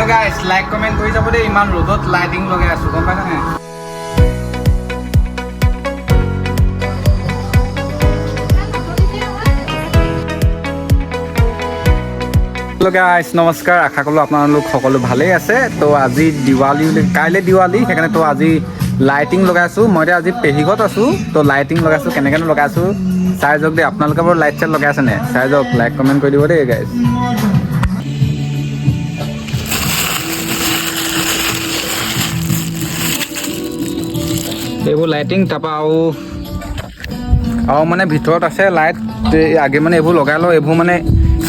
Hello guys, like comment কৰি যাব দেই ইমান ৰ'দত লাইটিং লগাই আছো গম পাইছা নে Hello guys, নমস্কাৰ আশা কৰোঁ আপোনালোক সকলো ভালেই আছে তো আজি দিৱালী কাইলে দিৱালী সেইকাৰণে তো আজি লাইটিং লগাইছো মই আজি পেহিগত আছো তো লাইটিং লগাইছো কেনেকৈ লগাইছো চাই যাওক দেই আপোনালোকে বাৰু লাইট চাইট লগাই আছে নে চাই যাওক লাইক কমেন্ট কৰি দিব দেই গাইজ এইবোৰ লাইটিং তাৰপৰা আৰু মানে ভিতৰত আছে লাইট আগে মানে এইবোৰ লগাই লওঁ এইবোৰ মানে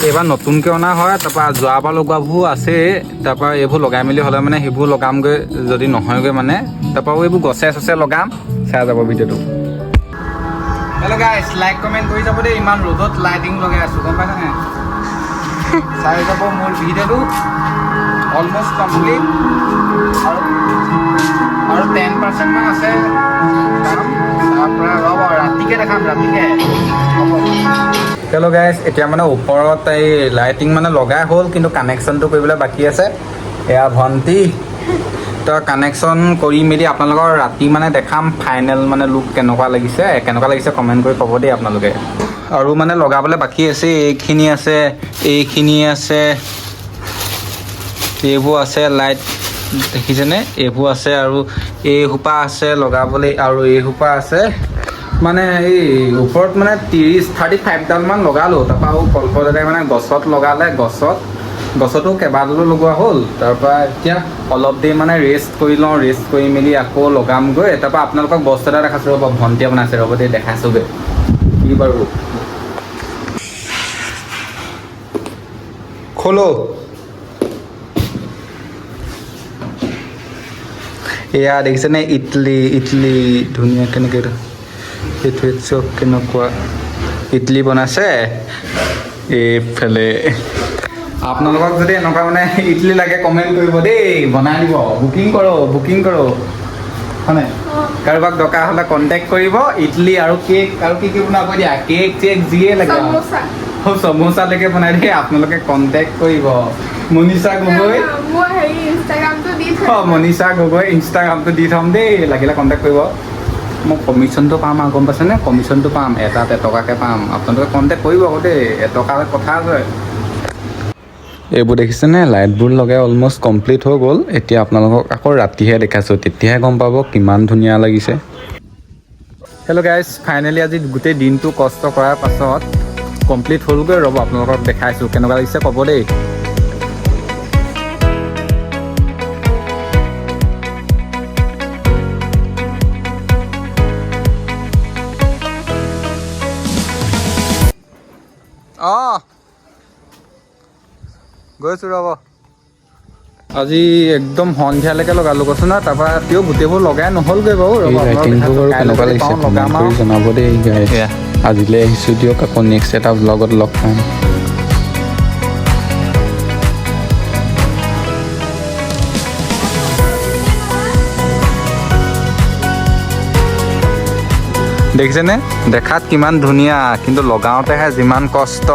এইবাৰ নতুনকৈ অনা হয় তাৰপৰা যোৱাবাৰ লগোৱাবোৰ আছে তাৰপৰা এইবোৰ লগাই মেলি হ'লে মানে সেইবোৰ লগামগৈ যদি নহয়গৈ মানে তাৰপৰা এইবোৰ গছে চছে লগাম চাই যাব ভিডিঅ'টো হেল্ল' গাইজ লাইক কমেণ্ট কৰি যাব দেই ইমান ৰ'দত লাইটিং লগাই আছোঁ গম পাইছানে চাই যাব মোৰ ভিডিঅ'টো অলমষ্ট কমপ্লিট আৰু 10% মান আছে কাম তাৰপৰা ৰ'ব ৰাতিকৈ দেখাম ৰাতিকৈ হেল্ল' গাইজ এতিয়া মানে ওপৰত এই লাইটিং মানে লগাই হ'ল কিন্তু কানেকশ্যনটো কৰিবলৈ বাকী আছে এয়া ভণ্টি তো কানেকশ্যন কৰি মেলি আপোনালোকৰ ৰাতি মানে দেখাম ফাইনেল মানে লুক কেনেকুৱা লাগিছে কমেণ্ট কৰি ক'ব দেই আপোনালোকে আৰু মানে লগাবলৈ বাকী আছে এইখিনি আছে এইবোৰ আছে লাইট দেখিছেনে এইবোৰ আছে আৰু এইসোপা আছে লগাবলৈ আৰু এইসোপা আছে মানে এই ওপৰত মানে 35ডাল মান লগালোঁ তাৰপৰা আৰু কলপদাদাই মানে গছত লগালে গছতো কেইবাডালো লগোৱা হ'ল তাৰপৰা এতিয়া অলপ দেৰি মানে ৰেষ্ট কৰি মেলি আকৌ লগামগৈ তাৰপৰা আপোনালোকক বস্তু এটা দেখাইছোঁ ৰ'ব ভণ্টিয়ে বনাইছে ৰ'ব দেই দেখাইছোগৈ কি বাৰু খোলো এয়া দেখিছেনে ইডলি ধুনীয়া কেনেকৈ এইটো চব কেনেকুৱা ইডলি বনাইছে এইফালে আপোনালোকক যদি এনেকুৱা মানে ইডলি লাগে কমেণ্ট কৰিব দেই বনাই দিব বুকিং কৰোঁ হয়নে কাৰোবাক দৰকাৰ হ'লে কণ্টেক্ট কৰিব ইডলি আৰু কেক আৰু কি বনাব দিয়া কেক যিয়ে লাগে সমোচালৈকে বনাই দিয়ে আপোনালোকে কণ্টেক্ট কৰিব মনীষা গগৈ ইনষ্টাগ্ৰামটো দি থ'ম দেই লাগিলে কণ্টেক্ট কৰিব মই কমিশ্যনটো পাম আৰু গম পাইছেনে কমিশ্যনটো পাম এটাত এটকাকৈ পাম আপোনালোকে কণ্টেক্ট কৰিব আকৌ দেই এটকাৰ কথা আছে এইবোৰ দেখিছেনে লাইটবোৰ লগাই অলমষ্ট কমপ্লিট হৈ গ'ল এতিয়া আপোনালোকক আকৌ ৰাতিহে দেখাইছোঁ তেতিয়াহে গম পাব কিমান ধুনীয়া লাগিছে হেল্ল' গাইজ ফাইনেলি আজি গোটেই দিনটো কষ্ট কৰাৰ পাছত কমপ্লিট হ'লগৈ ৰ'ব আপোনালোকক দেখাইছোঁ কেনেকুৱা লাগিছে ক'ব দেই অঁ গৈছোঁ ৰ'ব আজি একদম সন্ধিয়ালৈকে লগালোঁ কৈছোঁ না তাৰপৰা তেওঁ গোটেইবোৰ লগাই নহ'লগৈ বাৰু কেনেকুৱা লাগিছে জনাব দেই আজিলৈ আহিছোঁ দিয়ক আকৌ নেক্সট এটা ব্লগত লগ পাম দেখিছেনে দেখাত কিমান ধুনীয়া কিন্তু লগাওঁতেহে যিমান কষ্ট